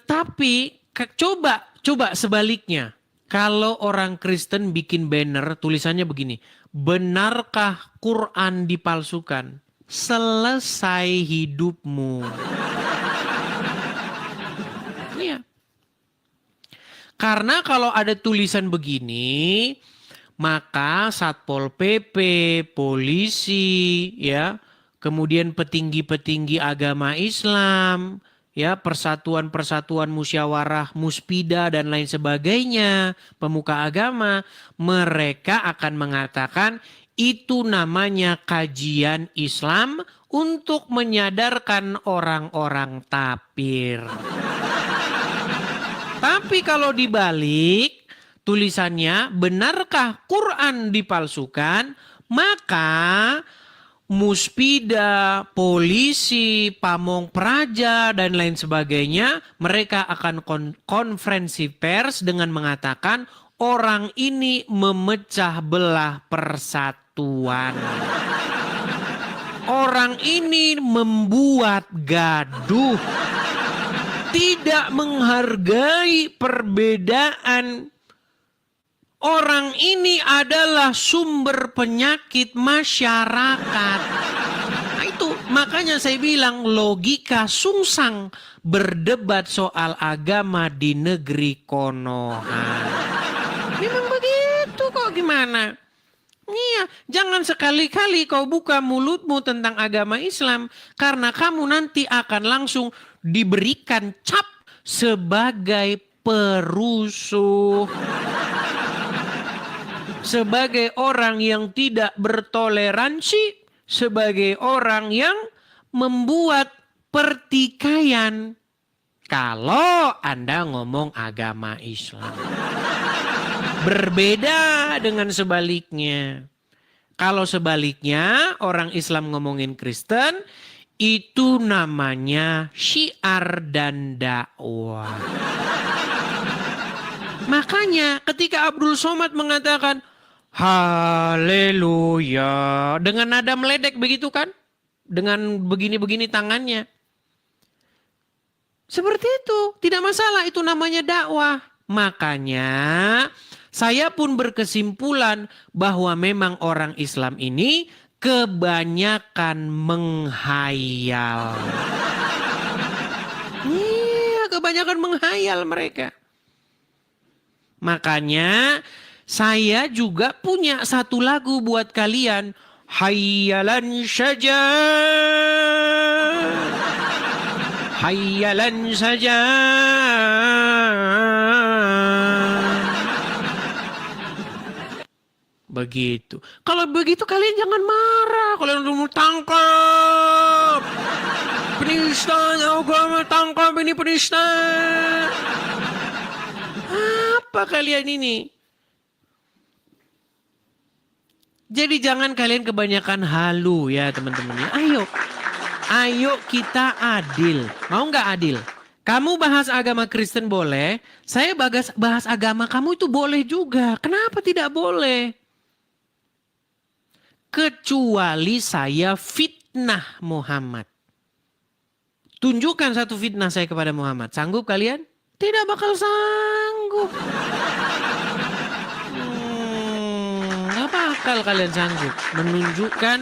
Tetapi coba sebaliknya. Kalau orang Kristen bikin banner tulisannya begini, benarkah Quran dipalsukan? Selesai hidupmu. Iya. Karena kalau ada tulisan begini, maka Satpol PP, polisi, ya, kemudian petinggi-petinggi agama Islam, ya, persatuan-persatuan musyawarah, muspida dan lain sebagainya, pemuka agama, mereka akan mengatakan itu namanya kajian Islam untuk menyadarkan orang-orang tapir. Tapi kalau dibalik tulisannya, benarkah Quran dipalsukan? Maka muspida, polisi, pamong praja, dan lain sebagainya, mereka akan konferensi pers dengan mengatakan orang ini memecah belah persatuan. Orang ini membuat gaduh. Tidak menghargai perbedaan. Orang ini adalah sumber penyakit masyarakat. Nah itu makanya saya bilang logika sungsang berdebat soal agama di negeri Konoha. Memang begitu kok, gimana? Iya, jangan sekali-kali kau buka mulutmu tentang agama Islam. Karena kamu nanti akan langsung diberikan cap sebagai perusuh. Sebagai orang yang tidak bertoleransi. Sebagai orang yang membuat pertikaian. Kalau Anda ngomong agama Islam. Berbeda dengan sebaliknya. Kalau sebaliknya orang Islam ngomongin Kristen, itu namanya syiar dan dakwah. Makanya ketika Abdul Somad mengatakan haleluya dengan nada meledek begitu kan? Dengan begini-begini tangannya. Seperti itu, tidak masalah, itu namanya dakwah. Makanya saya pun berkesimpulan bahwa memang orang Islam ini kebanyakan menghayal. Iya, kebanyakan menghayal mereka. Makanya saya juga punya satu lagu buat kalian. Hayyalan saja. Hayyalan saja. Begitu. Kalau begitu kalian jangan marah. Kalian udah mau tangkap. Penista agama, tangkap ini penista. Apa kalian ini? Jadi jangan kalian kebanyakan halu ya teman-teman. Ayo kita adil. Mau nggak adil? Kamu bahas agama Kristen boleh. Saya bahas agama kamu itu boleh juga. Kenapa tidak boleh? Kecuali saya fitnah Muhammad. Tunjukkan satu fitnah saya kepada Muhammad. Sanggup kalian? Tidak bakal sanggup. Gak bakal kalian sanggup menunjukkan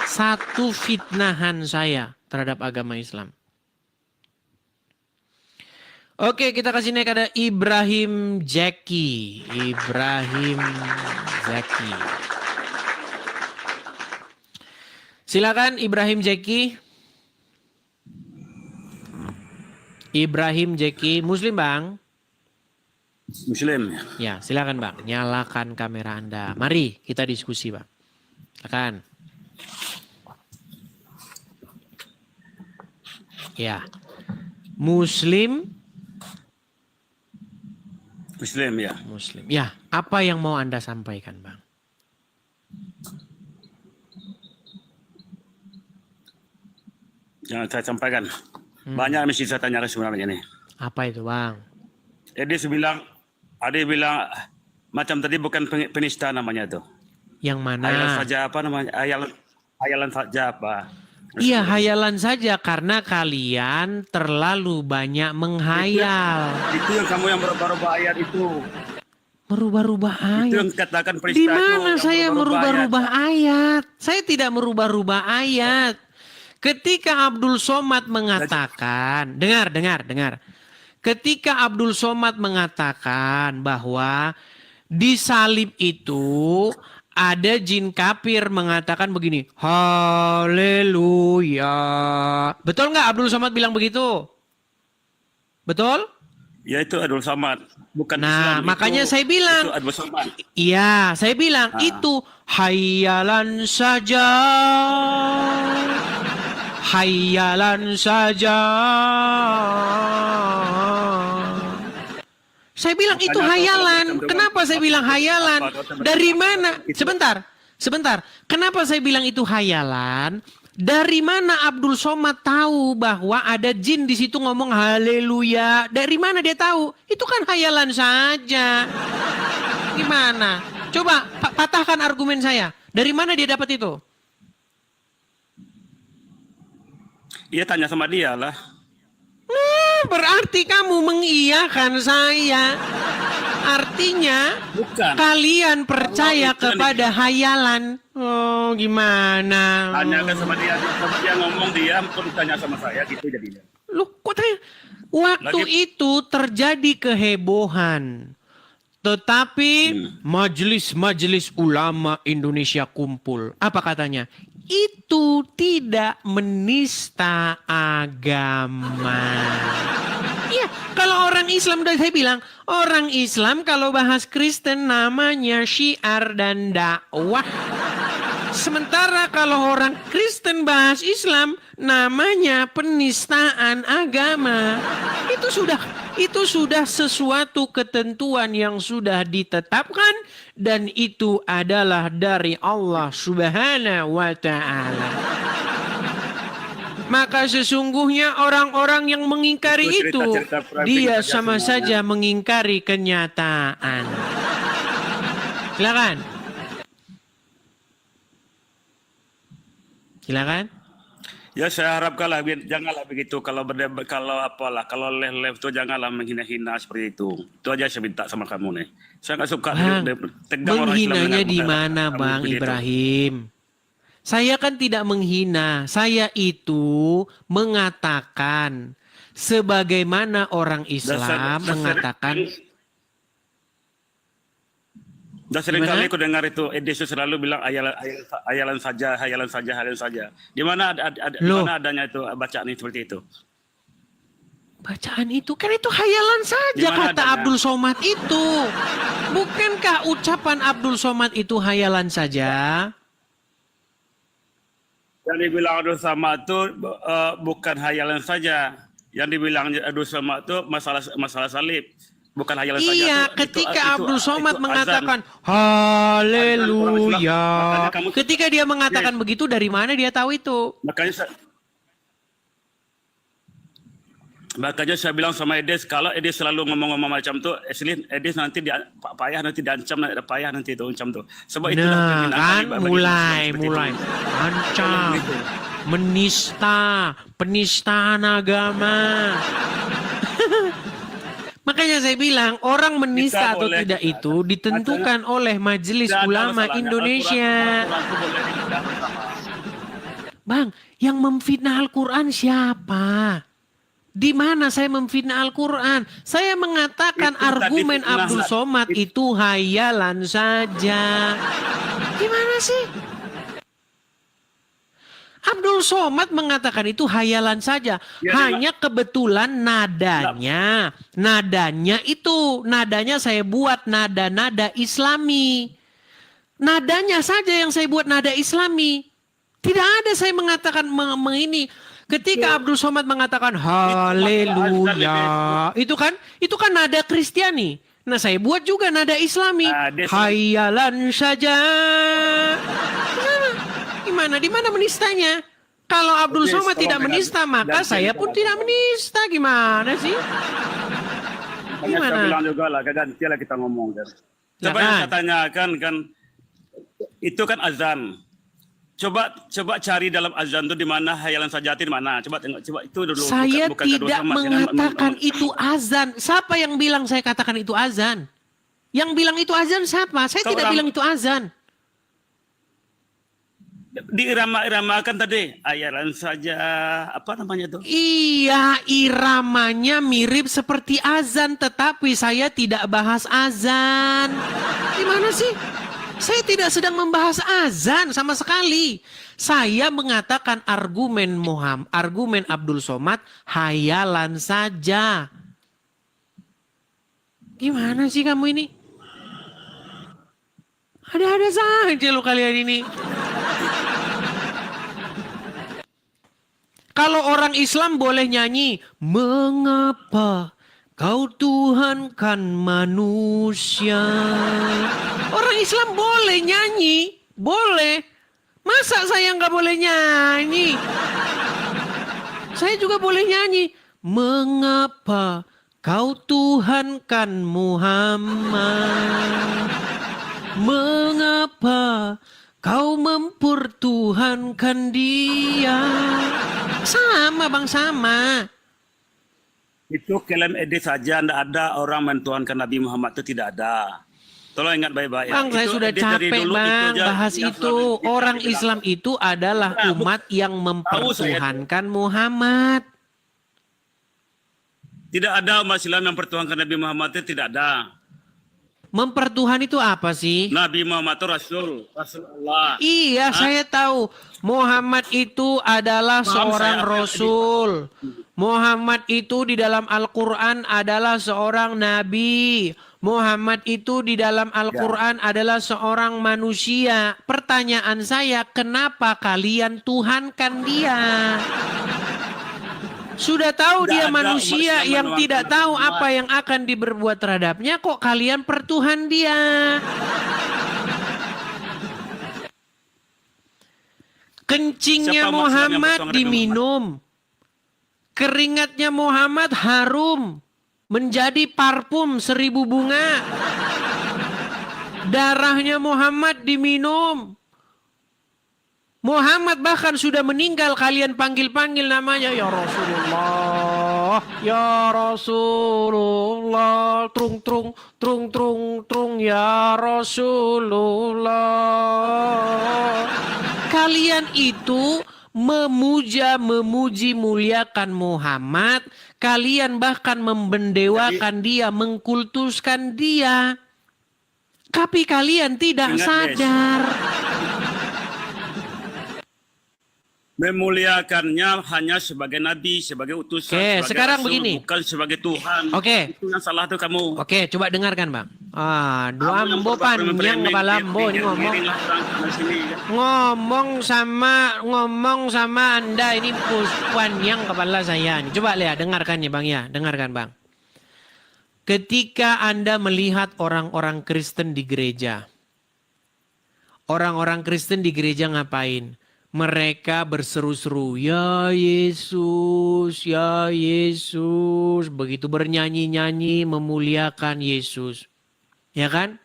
satu fitnahan saya terhadap agama Islam. Oke, kita kasih naik ada Ibrahim Zaki. Ibrahim Zaki. Silakan Ibrahim Zaki. Ibrahim Zaki, Muslim Bang? Muslim. Ya, silakan Bang. Nyalakan kamera Anda. Mari kita diskusi Bang. Silakan. Ya. Muslim. Muslim ya. Muslim. Ya, apa yang mau Anda sampaikan Bang? Yang saya sampaikan. Banyak mesti saya tanyakan sebenarnya ini. Apa itu Bang? Jadi ada yang bilang macam tadi bukan penista namanya itu. Yang mana? Hayalan saja apa namanya? Hayalan saja apa? Iya, hayalan saja karena kalian terlalu banyak menghayal. Itu yang kamu yang berubah-ubah ayat itu. Merubah-rubah Itu ayat. yang katakan Di peristiwa itu. mana yang saya merubah-rubah ayat? Saya tidak merubah-rubah ayat. Ketika Abdul Somad mengatakan, dengar. Ketika Abdul Somad mengatakan bahwa di salib itu ada jin kafir mengatakan begini, haleluya. Betul nggak Abdul Somad bilang begitu? Betul? Ya itu Abdul Somad. Bukan Nah, Islam, makanya itu, saya bilang, itu Abdul Somad. iya, saya bilang Ah. itu hayalan saja. Hayalan saja. Saya bilang itu Makanya hayalan. kalau Kenapa saya bilang hayalan? Dari mana? Itu. Sebentar. Kenapa saya bilang itu hayalan? Dari mana Abdul Somad tahu bahwa ada jin di situ ngomong haleluya? Dari mana dia tahu? Itu kan hayalan saja. Gimana? Coba patahkan argumen saya. Dari mana dia dapat itu? Iya tanya sama dia lah. Berarti kamu mengiyakan saya. Artinya Bukan. kalian percaya Kalau itu kepada hayalan. Oh, gimana? Tanyakan sama dia ngomong dia pun tanya sama saya gitu jadinya. Loh, kok tanya? Waktu itu terjadi kehebohan. Tetapi majelis-majelis ulama Indonesia kumpul. Apa katanya? Itu tidak menista agama. Iya, kalau orang Islam, udah saya bilang, orang Islam kalau bahas Kristen namanya syiar dan dakwah. Sementara kalau orang Kristen bahas Islam namanya penistaan agama. Itu sudah sesuatu ketentuan yang sudah ditetapkan dan itu adalah dari Allah Subhanahu wa taala. Maka sesungguhnya orang-orang yang mengingkari itu dia sama saja mengingkari kenyataan. Silakan. Ya saya harapkanlah janganlah begitu kalau live itu janganlah menghina-hina seperti itu. Itu aja saya minta sama kamu nih. Saya nggak suka Bang, menghinanya di mana Bang Ibrahim? Saya kan tidak menghina. Saya itu mengatakan sebagaimana orang Islam mengatakan. Dan seringkali aku dengar itu Edis selalu bilang hayalan saja. Di mana adanya itu bacaan seperti itu? Bacaan itu kan itu hayalan saja kata adanya? Abdul Somad itu. Bukankah ucapan Abdul Somad itu hayalan saja? Yang dibilang Abdul Somad itu bukan hayalan saja. Yang dibilang Abdul Somad itu masalah salib. Bukan hayalan saja. Iya, ketika Abdul Somad mengatakan haleluya. Ketika dia mengatakan begitu, dari mana dia tahu itu? Makanya saya bilang sama Edis, kalau Edis selalu ngomong-ngomong macam itu, Edis nanti payah nanti diancam, payah nanti itu ancam tuh. Sebab itu kan mulai ancam, penistaan agama. Makanya saya bilang orang menista atau tidak itu ditentukan oleh Majelis Ulama Indonesia. Bang, yang memfitnah Al-Quran siapa? Di mana saya memfitnah Al-Quran? Saya mengatakan argumen Abdul Somad itu hayalan saja. Gimana sih? Abdul Somad mengatakan itu hayalan saja. Hanya kebetulan nadanya saya buat nada-nada Islami. Nadanya saja yang saya buat nada Islami. Tidak ada saya mengatakan ini. Ketika Abdul Somad mengatakan haleluya, itu kan nada Kristiani. Nah, saya buat juga nada Islami. Hayalan saja. Gimana? Di mana menistanya? Kalau Abdul Somad tidak menista, maka saya pun tidak menista. Gimana sih? Gimana? Saya bilang juga lah, gantilah kita ngomong. Coba yang saya tanyakan kan, itu kan azan. coba cari dalam azan itu di mana hayalan sajati di mana. Coba tengok, coba itu dulu. Saya bukan kedua tidak sama, jangan mengatakan itu azan. Siapa yang bilang saya katakan itu azan? Yang bilang itu azan siapa? Saya Kau tidak orang- bilang itu azan. Diirama-iramakan tadi hayalan saja apa namanya itu? Iya, iramanya mirip seperti azan, tetapi saya tidak bahas azan. Gimana sih? Saya tidak sedang membahas azan sama sekali. Saya mengatakan argumen Abdul Somad hayalan saja. Gimana sih kamu ini? Ada-ada saja lo kalian ini. Kalau orang Islam boleh nyanyi, mengapa kau Tuhankan manusia? Orang Islam boleh nyanyi, boleh. Masa saya nggak boleh nyanyi? Saya juga boleh nyanyi. Mengapa kau Tuhankan Muhammad? Mengapa kau mempertuhankan dia? Sama bang, sama. Itu klaim edit saja, tidak ada orang mentuhankan Nabi Muhammad itu tidak ada. Tolong ingat baik-baik. Bang, saya Itu sudah edit dari capek dulu, bang aja bahas yang itu. selalu kita Orang bilang. Islam itu adalah Nah, umat yang mempertuhankan Muhammad. Tidak ada umat Islam yang mempertuhankan Nabi Muhammad itu tidak ada. Mempertuhan itu apa sih? Nabi Muhammad itu Rasulullah. Iya, saya tahu. Muhammad itu adalah Paham seorang saya, rasul. Muhammad itu di dalam Al-Quran adalah seorang nabi. Muhammad itu di dalam Al-Quran adalah seorang manusia. Pertanyaan saya, kenapa kalian tuhankan dia? Sudah tahu Tidak dia ada umat manusia Islam yang menuhankan tidak Nabi tahu Muhammad. apa yang akan diberbuat terhadapnya, kok kalian pertuhan dia? Kencingnya Siapa umat Islam yang Muhammad bertuhankan Nabi diminum. Keringatnya Muhammad harum. Menjadi parfum 1000 bunga. Darahnya Muhammad diminum. Muhammad bahkan sudah meninggal, kalian panggil-panggil namanya, ya Rasulullah, ya Rasulullah, trung trung trung trung trung, ya Rasulullah. Kalian itu memuji muliakan Muhammad, kalian bahkan membendewakan dia, mengkultuskan dia. Tapi kalian tidak Ingat, sadar. Memuliakannya hanya sebagai nabi, sebagai utusan, Oke, sebagai sekarang rasul, begini. bukan sebagai Tuhan. Oke. Itu yang salah tuh kamu. Oke, coba dengarkan bang. Kamu Dua yang ambo berbakti panjang memperemeh, kepala ambo ini ngomong. miring-miringlah orang sana sini, ya. Ngomong sama anda ini panjang kepala saya. Nih. Coba lihat, dengarkan ya bang ya, dengarkan bang. Ketika anda melihat orang-orang Kristen di gereja, orang-orang Kristen di gereja ngapain? Mereka berseru-seru, ya Yesus, ya Yesus. Begitu bernyanyi-nyanyi memuliakan Yesus. Ya kan?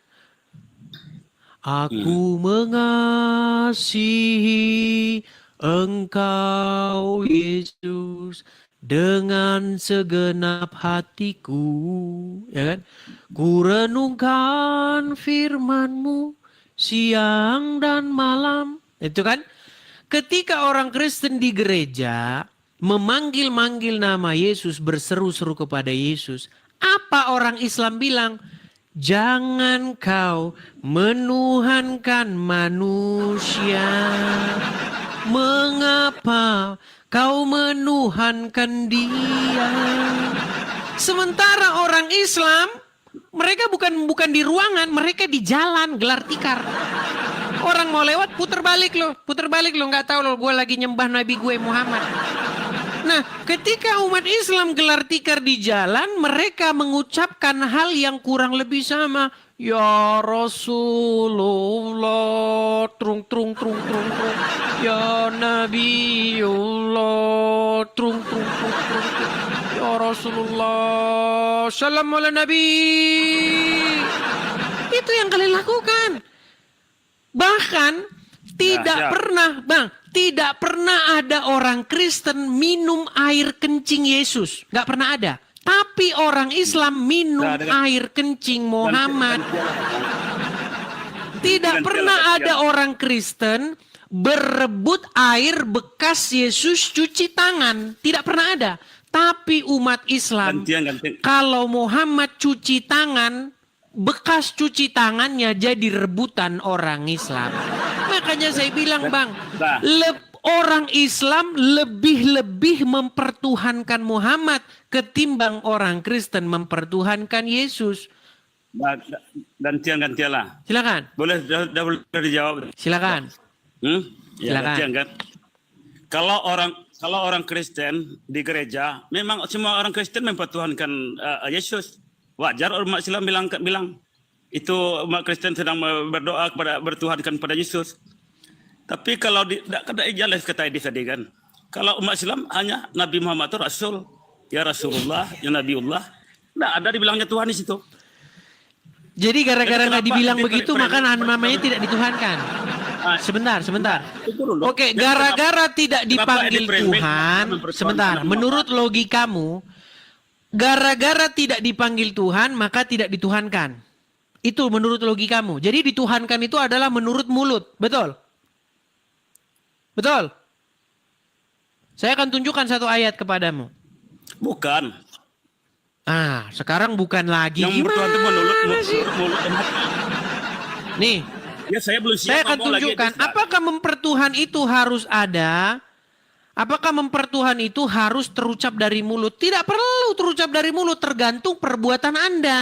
Aku mengasihi Engkau Yesus dengan segenap hatiku. Ya kan? Ku renungkan firman-Mu siang dan malam. Itu kan? Ketika orang Kristen di gereja memanggil-manggil nama Yesus, berseru-seru kepada Yesus, apa orang Islam bilang? Jangan kau menuhankan manusia. Mengapa kau menuhankan dia? Sementara orang Islam, mereka bukan di ruangan, mereka di jalan gelar tikar. Orang mau lewat puter balik lo, nggak tahu lo gue lagi nyembah Nabi gue Muhammad. Nah, ketika umat Islam gelar tikar di jalan, mereka mengucapkan hal yang kurang lebih sama. Ya Rasulullah, trung trung trung trung trung. Ya Nabiullah, trung trung trung trung trung. Ya Rasulullah, salam ala Nabi. Itu yang kalian lakukan. Bahkan Tidak siap. pernah, Bang. Tidak pernah ada orang Kristen minum air kencing Yesus. Nggak pernah ada. Tapi orang Islam minum Nah, dengan- air kencing Muhammad. Tidak Gantian, pernah gantian. ada orang Kristen berebut air bekas Yesus cuci tangan. Tidak pernah ada. Tapi umat Islam, Gantian. kalau Muhammad cuci tangan, bekas cuci tangannya jadi rebutan orang Islam. Makanya saya bilang, Bang, Nah. orang Islam lebih-lebih mempertuhankan Muhammad ketimbang orang Kristen mempertuhankan Yesus. Gantian lah. Silakan. Boleh boleh dijawab. Silakan. Ya, Silakan. gantian kan. Kalau orang Kristen di gereja, memang semua orang Kristen mempertuhankan Yesus. Wajar umat Islam bilang itu umat Kristen sedang berdoa bertuhankan pada Yesus. Tapi kalau tidak jelas kata Edi tadi kan. Kalau umat Islam hanya Nabi Muhammad itu Rasul, ya Rasulullah, ya Nabiullah. Tidak ada dibilangnya Tuhan di situ. Jadi gara-gara Jadi nggak kenapa dibilang di- begitu, maka namanya tidak dituhankan. Ah, Sebentar. itu dulu. Oke, Jadi gara-gara tidak kenapa dipanggil Edi Framing Tuhan, mempertuhankan sebentar, Nabi menurut logikamu, gara-gara tidak dipanggil Tuhan, maka tidak dituhankan. Itu menurut logikamu. Jadi dituhankan itu adalah menurut mulut, betul? Betul? Saya akan tunjukkan satu ayat kepadamu. Bukan. Sekarang bukan lagi. Yang bertuhan itu Gimana mulut sih? dan hati. Nih, Ya saya belum siap saya akan ngomong lagi, tunjukkan Edi. apakah mempertuhan itu harus ada. Apakah mempertuhan itu harus terucap dari mulut? Tidak perlu terucap dari mulut, tergantung perbuatan Anda.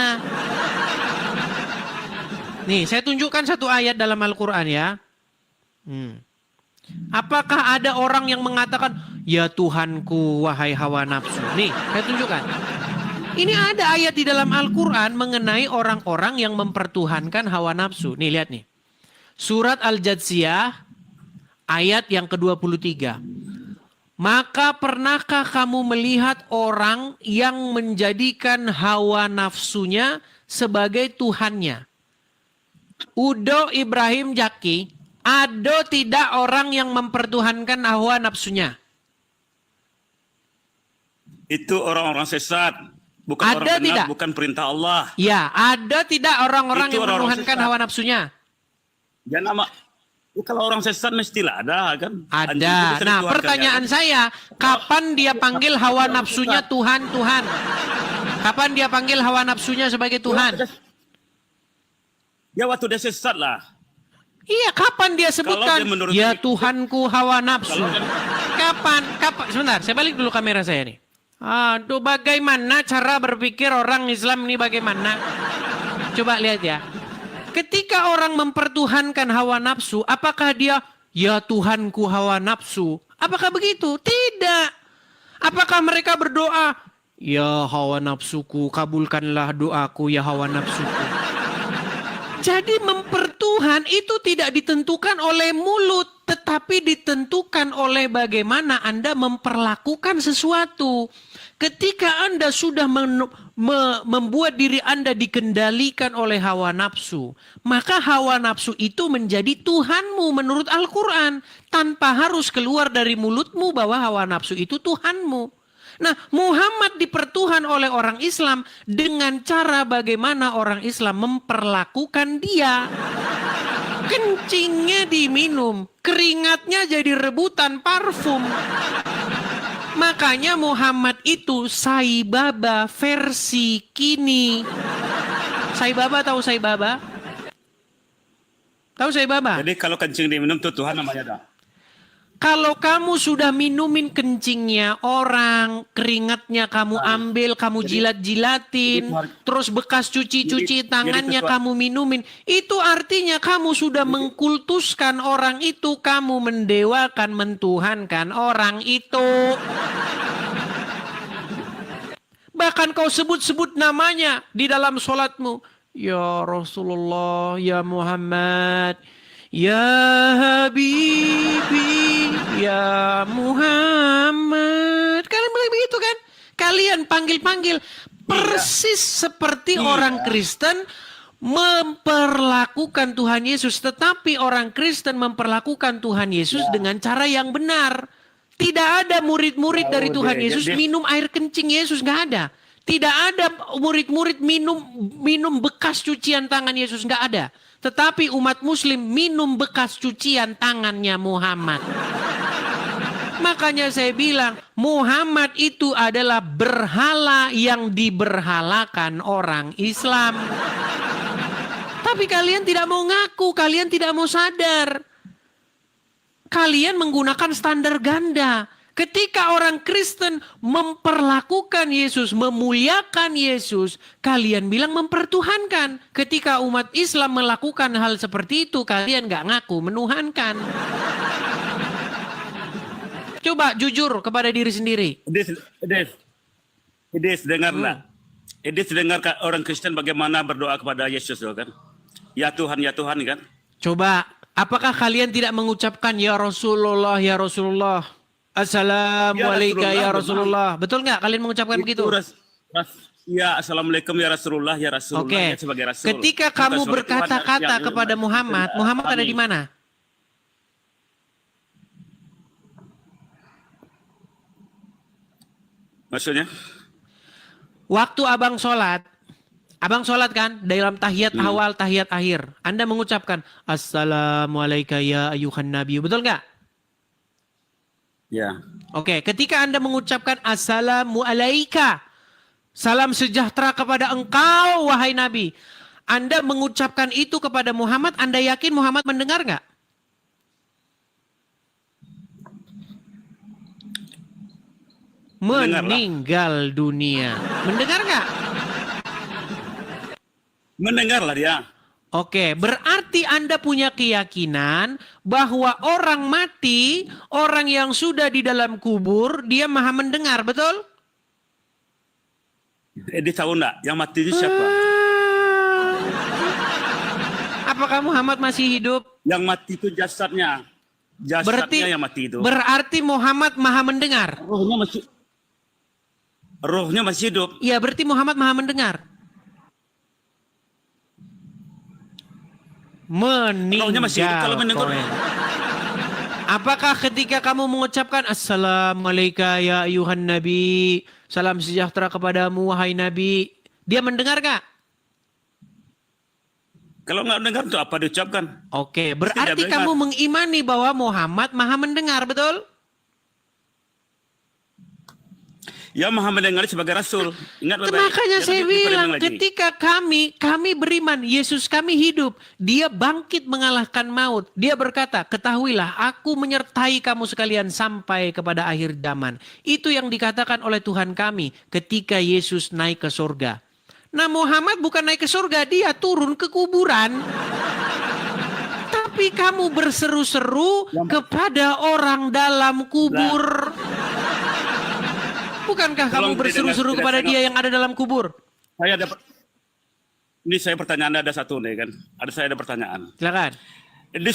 Nih, saya tunjukkan satu ayat dalam Al-Quran ya. Apakah ada orang yang mengatakan, ya Tuhanku, wahai hawa nafsu? Nih, saya tunjukkan. Ini ada ayat di dalam Al-Quran mengenai orang-orang yang mempertuhankan hawa nafsu. Nih, lihat nih. Surat Al-Jadsiyah, ayat yang ke-23. Maka pernahkah kamu melihat orang yang menjadikan hawa nafsunya sebagai Tuhannya? Udo Ibrahim Jaki, ada tidak orang yang mempertuhankan hawa nafsunya? Itu orang-orang sesat. Bukan Ada orang benar, tidak? bukan perintah Allah. Ya, ada tidak orang-orang Itu yang orang-orang menuhankan sesat. hawa nafsunya? Jangan nama. Kalau orang sesat mestilah ada kan. Anjing itu Ada. bisa Nah, dituhankan, pertanyaan ya. saya, kapan dia panggil hawa nafsunya Tuhan, Tuhan? Kapan dia panggil hawa nafsunya sebagai Tuhan? Ya waktu dia sesat lah. Iya, kapan dia sebutkan? dia menurut Ya itu- Tuhanku hawa nafsu. Kalau dia- Kapan? Sebentar, saya balik dulu kamera saya nih. Aduh, bagaimana cara berpikir orang Islam ini bagaimana? Coba lihat ya. Ketika orang mempertuhankan hawa nafsu, apakah dia, ya Tuhanku hawa nafsu? Apakah begitu? Tidak. Apakah mereka berdoa, ya hawa nafsuku, kabulkanlah doaku, ya hawa nafsuku. Jadi mempertuhan itu tidak ditentukan oleh mulut, tetapi ditentukan oleh bagaimana Anda memperlakukan sesuatu. Ketika Anda sudah membuat diri Anda dikendalikan oleh hawa nafsu, maka hawa nafsu itu menjadi Tuhanmu menurut Al-Quran. Tanpa harus keluar dari mulutmu bahwa hawa nafsu itu Tuhanmu. Nah, Muhammad dipertuhan oleh orang Islam dengan cara bagaimana orang Islam memperlakukan dia. Kencingnya diminum, keringatnya jadi rebutan parfum. Makanya Muhammad itu Sai Baba versi kini. Sai Baba tahu Sai Baba? Tahu Sai Baba? Jadi kalau kencing diminum tuh Tuhan namanya dah. Kalau kamu sudah minumin kencingnya orang, keringatnya kamu ambil, kamu jilat-jilatin, terus bekas cuci-cuci tangannya kamu minumin, itu artinya kamu sudah mengkultuskan orang itu, kamu mendewakan, mentuhankan orang itu. Bahkan kau sebut-sebut namanya di dalam sholatmu. Ya Rasulullah, ya Muhammad, ya Habibi, ya Muhammad. Kalian boleh begitu kan? Kalian panggil-panggil persis seperti orang Kristen memperlakukan Tuhan Yesus, tetapi orang Kristen memperlakukan Tuhan Yesus dengan cara yang benar. Tidak ada murid-murid dari Tuhan Yesus minum air kencing Yesus, nggak ada. Tidak ada murid-murid minum bekas cucian tangan Yesus, nggak ada. Tetapi umat Muslim minum bekas cucian tangannya Muhammad. Makanya saya bilang Muhammad itu adalah berhala yang diberhalakan orang Islam. Tapi kalian tidak mau ngaku, kalian tidak mau sadar. Kalian menggunakan standar ganda. Ketika orang Kristen memperlakukan Yesus, memuliakan Yesus, kalian bilang mempertuhankan. Ketika umat Islam melakukan hal seperti itu, kalian gak ngaku menuhankan. Coba jujur kepada diri sendiri. Idis dengarlah. Idis dengar orang Kristen bagaimana berdoa kepada Yesus kan? Ya Tuhan kan? Coba, apakah kalian tidak mengucapkan ya Rasulullah, ya Rasulullah, Assalamualaikum ya Rasulullah. Betul nggak kalian mengucapkan begitu? Ya Assalamualaikum ya Rasulullah, ya Rasulullah. Oke. Ya, sebagai Rasul. Ketika kamu berkata-kata kepada Muhammad, Muhammad ada di mana? Maksudnya? Waktu abang sholat kan dalam tahiyat awal, tahiyat akhir. Anda mengucapkan Assalamualaikum ya ayuhan nabi. Betul nggak? Ya. Oke, ketika Anda mengucapkan Assalamualaikum, salam sejahtera kepada engkau wahai nabi. Anda mengucapkan itu kepada Muhammad, Anda yakin Muhammad mendengar nggak? Meninggal dunia. Mendengar nggak? Mendengarlah dia. Oke, berarti Anda punya keyakinan bahwa orang mati, orang yang sudah di dalam kubur, dia maha mendengar, betul? Dia tahu enggak yang mati itu siapa? Apakah Muhammad masih hidup? Yang mati itu jasadnya. Jasadnya yang mati itu. Berarti Muhammad maha mendengar. Rohnya masih hidup. Iya, berarti Muhammad maha mendengar. Meninggal. Apakah ketika kamu mengucapkan Assalamualaikum ya ayuhan nabi, salam sejahtera kepadamu wahai nabi, dia mendengar gak? Kalau nggak mendengar itu apa diucapkan? Oke, berarti kamu mengimani bahwa Muhammad maha mendengar, betul? Ya maha mendengar sebagai Rasul. Ingat baik-baik. Makanya saya bilang ketika kami beriman, Yesus kami hidup. Dia bangkit mengalahkan maut. Dia berkata, ketahuilah aku menyertai kamu sekalian sampai kepada akhir zaman. Itu yang dikatakan oleh Tuhan kami ketika Yesus naik ke surga. Nah Muhammad bukan naik ke surga, dia turun ke kuburan. Tapi kamu berseru-seru kepada orang dalam kubur. Bukankah kamu berseru-seru kepada dia yang ada dalam kubur? Ini saya pertanyaan ada satu nih kan. Ada pertanyaan. Silakan. Ini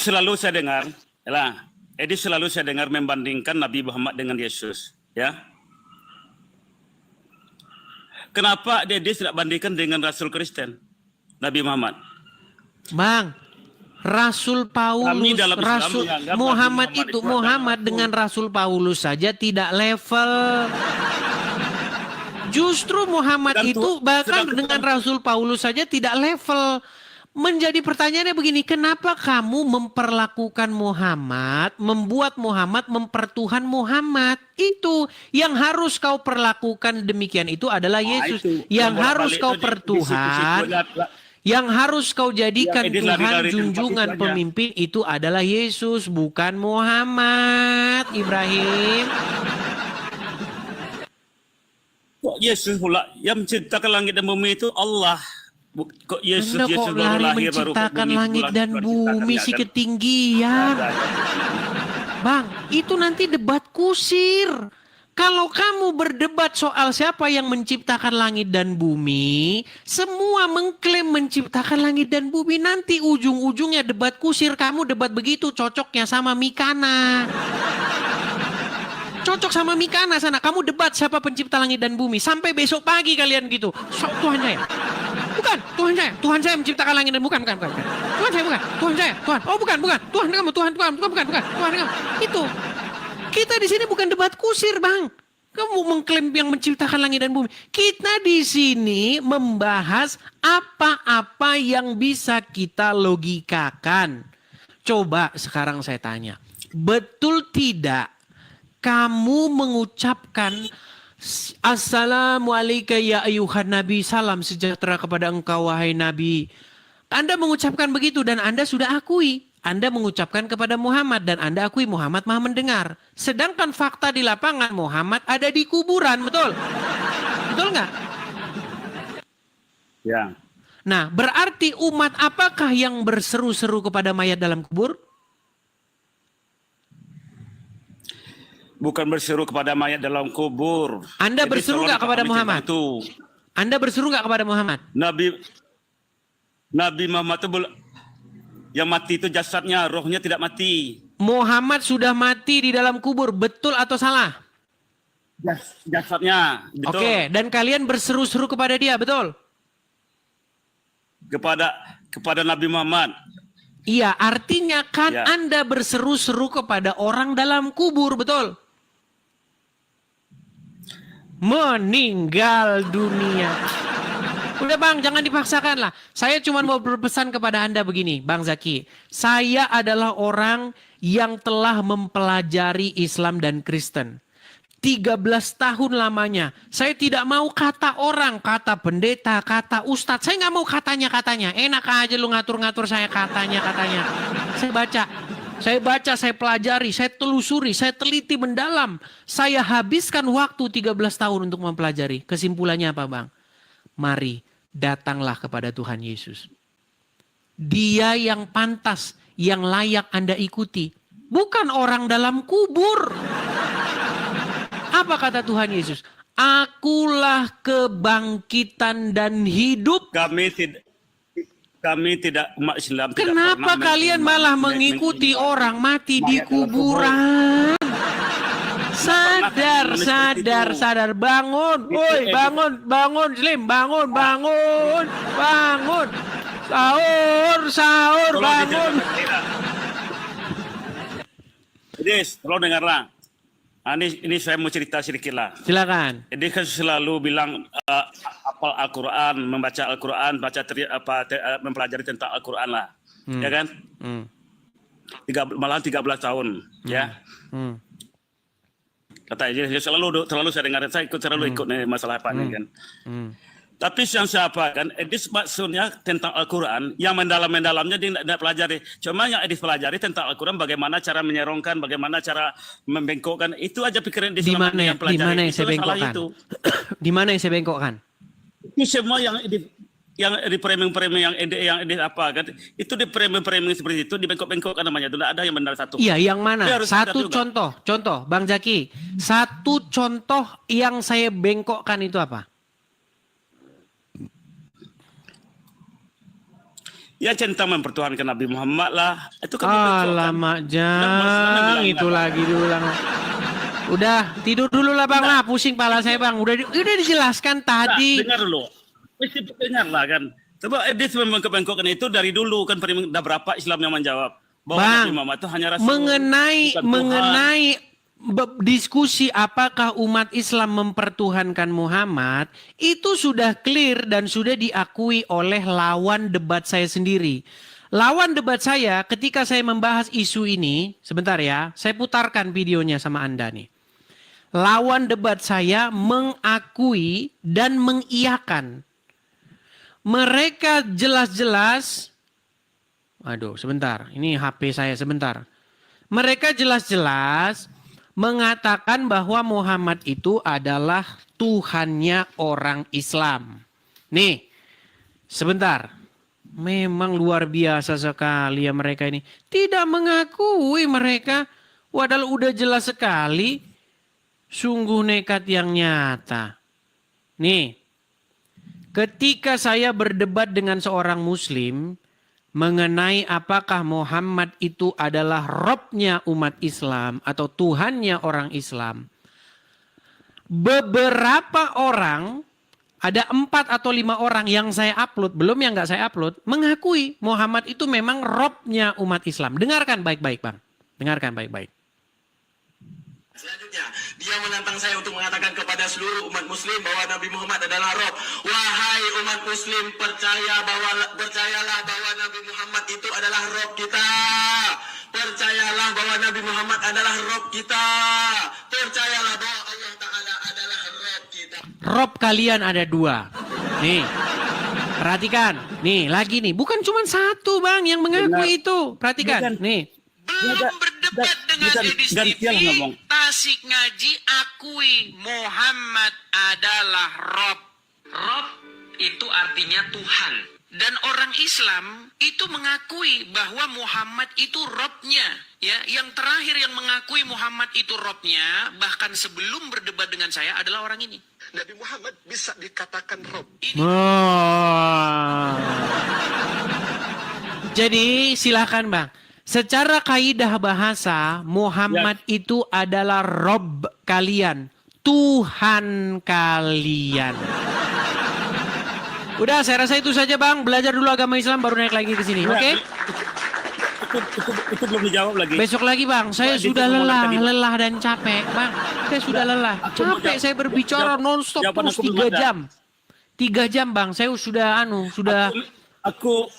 selalu saya dengar membandingkan Nabi Muhammad dengan Yesus, ya. Kenapa dia tidak bandingkan dengan Rasul Kristen, Nabi Muhammad? Bang, Rasul Paulus, Rasul Muhammad dengan Rasul Paulus saja tidak level. Justru Muhammad itu bahkan dengan Rasul Paulus saja tidak level. Menjadi pertanyaannya begini, kenapa kamu memperlakukan Muhammad, membuat Muhammad mempertuhan Muhammad? Itu yang harus kau perlakukan demikian itu adalah Yesus. Yang harus kau pertuhan, yang harus kau jadikan Tuhan junjungan pemimpin itu adalah Yesus, bukan Muhammad, Ibrahim. Kok Yesus pula yang menciptakan langit dan bumi itu Allah. Kok Yesus baru lahir menciptakan langit dan bumi si ketinggian. Bang, itu nanti debat kusir. Kalau kamu berdebat soal siapa yang menciptakan langit dan bumi, semua mengklaim menciptakan langit dan bumi, nanti ujung-ujungnya debat kusir. Kamu debat begitu cocoknya sama Mikana. Cocok sama Mikana sana. Kamu debat siapa pencipta langit dan bumi. Sampai besok pagi kalian gitu. Sok Tuhan ya. Bukan, Tuhan saya menciptakan langit dan bukan. Tuhan saya bukan, Tuhan saya, Tuhan. Oh bukan, Tuhan kamu, Tuhan, bukan, Tuhan kamu. Itu. Kita di sini bukan debat kusir, Bang. Kamu mengklaim yang menciptakan langit dan bumi. Kita di sini membahas apa-apa yang bisa kita logikakan. Coba sekarang saya tanya, betul tidak kamu mengucapkan Assalamualaikum ya ayuhan Nabi, salam sejahtera kepada engkau wahai Nabi. Anda mengucapkan begitu dan Anda sudah akui. Anda mengucapkan kepada Muhammad dan Anda akui Muhammad maha mendengar. Sedangkan fakta di lapangan Muhammad ada di kuburan, betul? Betul nggak? Ya. Nah, berarti umat apakah yang berseru-seru kepada mayat dalam kubur? Bukan berseru kepada mayat dalam kubur. Anda Jadi berseru tolong nggak kepada dipahami Muhammad? Itu. Anda berseru nggak kepada Muhammad? Nabi Muhammad itu yang mati itu jasadnya, rohnya tidak mati. Muhammad sudah mati di dalam kubur, betul atau salah? Jasadnya, betul. Oke, dan kalian berseru-seru kepada dia, betul? Kepada Nabi Muhammad. Iya, artinya kan Ya. Anda berseru-seru kepada orang dalam kubur, betul? Meninggal dunia. Udah Bang, jangan dipaksakan lah. Saya cuma mau berpesan kepada Anda begini, Bang Zaki. Saya adalah orang yang telah mempelajari Islam dan Kristen. 13 tahun lamanya. Saya tidak mau kata orang, kata pendeta, kata ustadz. Saya nggak mau katanya-katanya. Enak aja lu ngatur-ngatur saya katanya-katanya. Saya baca, saya pelajari, saya telusuri, saya teliti mendalam. Saya habiskan waktu 13 tahun untuk mempelajari. Kesimpulannya apa Bang? Mari datanglah kepada Tuhan Yesus. Dia yang pantas, yang layak Anda ikuti. Bukan orang dalam kubur. Apa kata Tuhan Yesus? Akulah kebangkitan dan hidup. Kami tidak umat Islam. Kenapa kalian malah mengikuti orang mati di kuburan? Sadar, bangun, woi, bangun, Slim, bangun, sahur, bangun. Idris, tolong dengarlah. Ini saya mau cerita sedikit lah. Silakan. Jadi kan selalu bilang hafal Al-Quran, membaca Al-Quran, mempelajari tentang Al-Quran lah, ya kan? Malah 13 tahun, ya. Kata dia selalu saya dengar, saya selalu ikut nih masalah apa nih kan. Tapi yang siapa kan, Edis maksudnya tentang Al-Quran, yang mendalamnya dia tidak pelajari. Cuma yang Edis pelajari tentang Al-Quran, bagaimana cara menyerongkan, bagaimana cara membengkokkan, itu aja pikiran Edis. Di mana yang saya bengkokkan? Di mana yang saya bengkokkan? Itu semua yang di framing-framing yang Edis apa kan, itu di framing-framing seperti itu, dibengkok-bengkokkan namanya, itu tidak ada yang benar satu. Iya, yang mana? Satu contoh, Bang Zaki. Satu contoh yang saya bengkokkan itu apa? Ya cinta mempertuhankan Nabi Muhammad lah. Itu kan alamak Jang, itu lagi diulang. Udah, tidur dulu lah Bang lah, pusing pala saya Bang. Udah dijelaskan tadi. Dengar dulu. Mesti dengar lah kan. Coba Edis membengkok-bengkokkan itu dari dulu kan, udah berapa Islam yang menjawab bahwa Bang, Nabi Muhammad itu hanya rasul. Mengenai diskusi apakah umat Islam mempertuhankan Muhammad, itu sudah clear dan sudah diakui oleh lawan debat saya sendiri. Lawan debat saya ketika saya membahas isu ini, sebentar ya, saya putarkan videonya sama Anda nih. Lawan debat saya mengakui dan mengiyakan. Mereka jelas-jelas, aduh sebentar, ini HP saya sebentar. Mereka jelas-jelas mengatakan bahwa Muhammad itu adalah Tuhannya orang Islam. Nih, sebentar. Memang luar biasa sekali ya mereka ini. Tidak mengakui mereka. Padahal udah jelas sekali. Sungguh nekat yang nyata. Nih, ketika saya berdebat dengan seorang Muslim mengenai apakah Muhammad itu adalah Robnya umat Islam atau Tuhannya orang Islam. Beberapa orang ada 4 atau 5 orang yang saya upload, belum yang nggak saya upload, mengakui Muhammad itu memang robnya umat Islam. Dengarkan baik-baik Bang. Dengarkan baik-baik. Selanjutnya, dia menantang saya untuk mengatakan kepada seluruh umat muslim bahwa Nabi Muhammad adalah Rob. Wahai umat muslim, percayalah bahwa Nabi Muhammad itu adalah Rob kita. Percayalah bahwa Nabi Muhammad adalah Rob kita. Percayalah bahwa Allah Ta'ala adalah Rob kita. Rob kalian ada 2. Nih, perhatikan. Nih, lagi nih. Bukan cuma 1 Bang yang mengakui itu. Perhatikan. Nih. Belum berdebat dengan Edis TV, gantian ngomong. Tasik Ngaji akui Muhammad adalah Rob. Rob itu artinya Tuhan. Dan orang Islam itu mengakui bahwa Muhammad itu Robnya. Ya, yang terakhir yang mengakui Muhammad itu Robnya, bahkan sebelum berdebat dengan saya adalah orang ini. Nabi Muhammad bisa dikatakan Rob. Wah. Jadi silakan Bang. Secara kaidah bahasa, Muhammad itu adalah Rob kalian. Tuhan kalian. Udah, saya rasa itu saja Bang. Belajar dulu agama Islam baru naik lagi ke sini. Oke? Itu belum dijawab lagi. Besok lagi Bang. Saya Wah, sudah itu lelah, tadi. lelah dan capek Bang. Saya sudah lelah. Capek saya berbicara nonstop jawaban terus aku belum 3 ada. jam. 3 jam Bang. Saya sudah Aku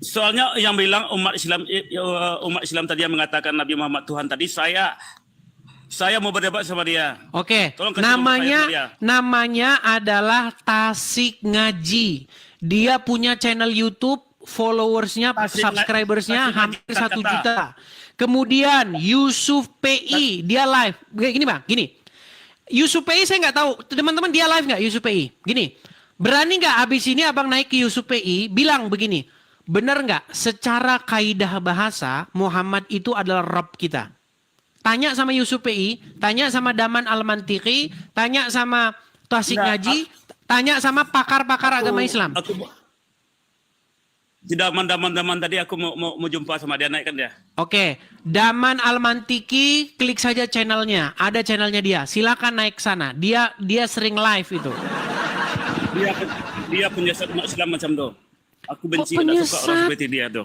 soalnya yang bilang umat Islam tadi yang mengatakan Nabi Muhammad Tuhan tadi, saya mau berdebat sama dia. Oke, Tolong kasih nomor saya sama dia. namanya adalah Tasik Ngaji. Dia punya channel YouTube, followersnya, Tasik subscribersnya Tasik Ngaji, hampir 1 kata-kata. juta. Kemudian Yusuf PI, dia live. Gini Bang, gini. Yusuf PI saya nggak tahu, teman-teman dia live nggak Yusuf PI? Gini, berani nggak abis ini abang naik ke Yusuf PI, bilang begini, benar nggak secara kaidah bahasa Muhammad itu adalah Rabb kita? Tanya sama Yusuf PI, tanya sama Daman Al-Mantiki, tanya sama Tasik Enggak, Ngaji, tanya sama pakar-pakar agama Islam. Di daman tadi aku mau jumpa sama dia, naikkan dia. Oke, Daman Al-Mantiki, klik saja channelnya. Ada channelnya dia. Silakan naik sana. Dia sering live itu. Dia punya umat Islam macam tu. Aku benci Kok tidak suka orang penyesat? seperti dia tu.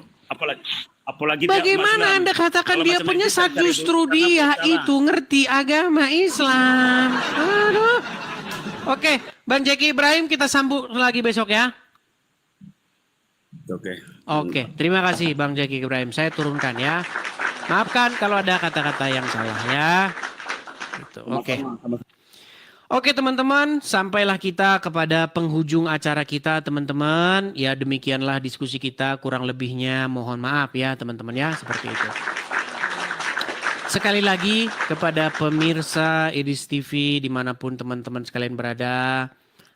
Apalagi dia umat Bagaimana Islam. Anda katakan Kalau dia macam penyesat? itu, cari Justru dulu, dia jangan bicara. itu ngerti agama Islam. Aduh. Oke, Bang Jeki Ibrahim kita sambung lagi besok ya. Oke. Oke, terima kasih Bang Jeki Ibrahim. Saya turunkan ya. Maafkan kalau ada kata-kata yang salah ya. Gitu. Oke. Oke teman-teman, sampailah kita kepada penghujung acara kita teman-teman. Ya demikianlah diskusi kita, kurang lebihnya mohon maaf ya teman-teman ya, seperti itu. Sekali lagi kepada pemirsa Edis TV dimanapun teman-teman sekalian berada.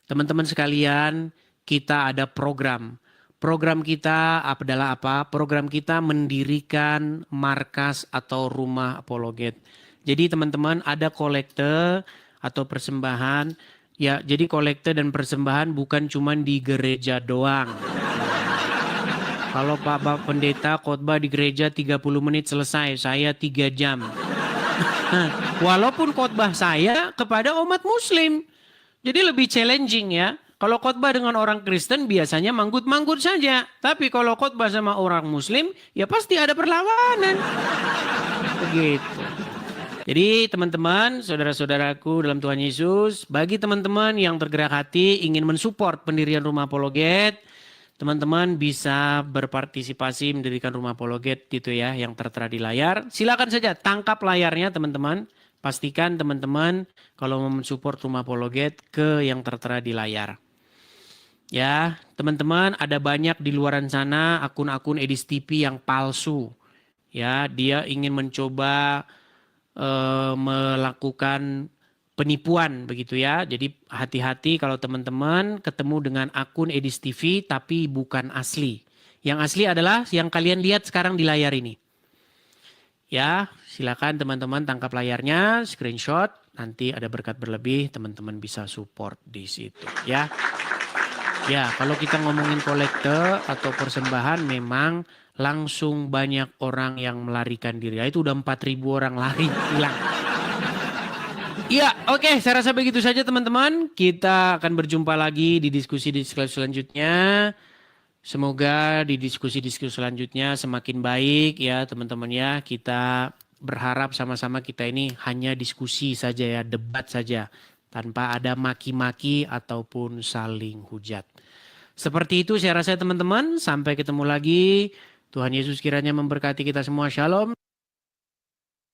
Teman-teman sekalian, kita ada program. Program kita adalah apa? Program kita mendirikan markas atau rumah apologet. Jadi teman-teman ada kolekte atau persembahan. Ya, jadi kolekte dan persembahan bukan cuma di gereja doang. Kalau Pak Pendeta khotbah di gereja 30 menit selesai, saya 3 jam. Walaupun khotbah saya kepada umat muslim. Jadi lebih challenging ya. Kalau khotbah dengan orang Kristen biasanya manggut-manggut saja. Tapi kalau khotbah sama orang muslim ya pasti ada perlawanan. Begitu. Jadi teman-teman, saudara-saudaraku dalam Tuhan Yesus, bagi teman-teman yang tergerak hati ingin mensupport pendirian Rumah Apologet, teman-teman bisa berpartisipasi mendirikan Rumah Apologet gitu ya, yang tertera di layar. Silakan saja tangkap layarnya teman-teman. Pastikan teman-teman kalau mau mensupport Rumah Apologet ke yang tertera di layar. Ya, teman-teman ada banyak di luaran sana akun-akun Edis TV yang palsu. Ya, dia ingin mencoba melakukan penipuan begitu ya. Jadi hati-hati kalau teman-teman ketemu dengan akun Edis TV tapi bukan asli. Yang asli adalah yang kalian lihat sekarang di layar ini. Ya, silakan teman-teman tangkap layarnya, screenshot, nanti ada berkat berlebih, teman-teman bisa support di situ ya. Ya, kalau kita ngomongin kolekte atau persembahan memang langsung banyak orang yang melarikan diri. Itu udah 4.000 orang lari hilang. Ya, oke, saya rasa begitu saja teman-teman. Kita akan berjumpa lagi di diskusi-diskusi selanjutnya. Semoga di diskusi-diskusi selanjutnya semakin baik ya teman-teman ya. Kita berharap sama-sama kita ini hanya diskusi saja ya, debat saja. Tanpa ada maki-maki ataupun saling hujat. Seperti itu saya rasa teman-teman. Sampai ketemu lagi. Tuhan Yesus kiranya memberkati kita semua. Shalom.